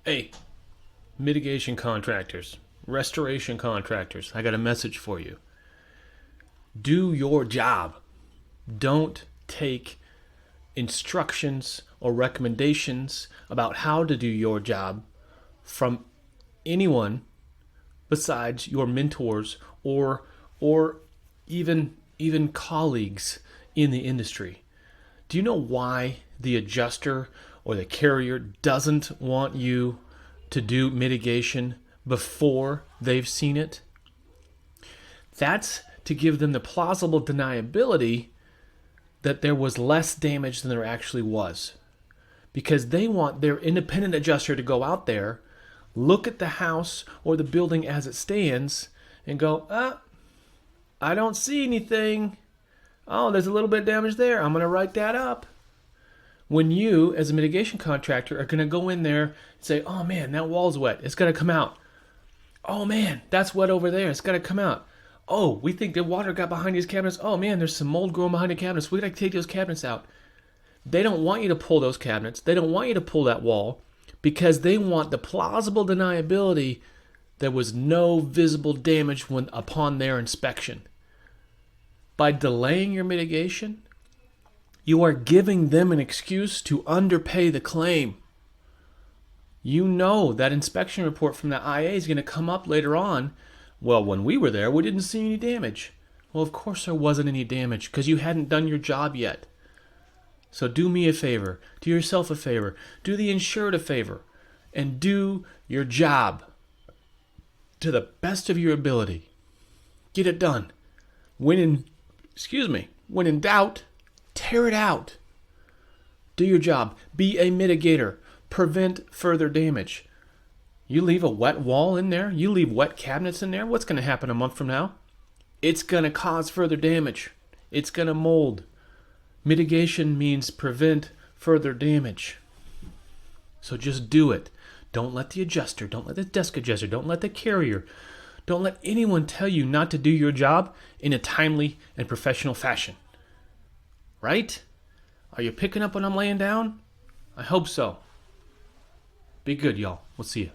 Hey, mitigation contractors, restoration contractors, I got a message for you. Do your job. Don't take instructions or recommendations about how to do your job from anyone besides your mentors or even colleagues in the industry. Do you know why the adjuster or the carrier doesn't want you to do mitigation before they've seen it? That's to give them the plausible deniability that there was less damage than there actually was. Because they want their independent adjuster to go out there, look at the house or the building as it stands, and go, I don't see anything. Oh, there's a little bit of damage there. I'm going to write that up. When you, as a mitigation contractor, are going to go in there and say, oh man, that wall's wet. It's got to come out. Oh man, that's wet over there. It's got to come out. Oh, we think the water got behind these cabinets. Oh man, there's some mold growing behind the cabinets. We got to take those cabinets out. They don't want you to pull those cabinets. They don't want you to pull that wall because they want the plausible deniability there was no visible damage upon their inspection. By delaying your mitigation, you are giving them an excuse to underpay the claim. You know that inspection report from the IA is going to come up later on. Well, when we were there, we didn't see any damage. Well, of course there wasn't any damage because you hadn't done your job yet. So do me a favor, do yourself a favor, do the insured a favor, and do your job to the best of your ability. Get it done. When in doubt, tear it out. Do your job. Be a mitigator. Prevent further damage. You leave a wet wall in there, you leave wet cabinets in there, what's going to happen a month from now? It's going to cause further damage. It's going to mold. Mitigation means prevent further damage. So just do it. Don't let the adjuster, don't let the desk adjuster, don't let the carrier, don't let anyone tell you not to do your job in a timely and professional fashion. Right? Are you picking up what I'm laying down? I hope so. Be good, y'all. We'll see you.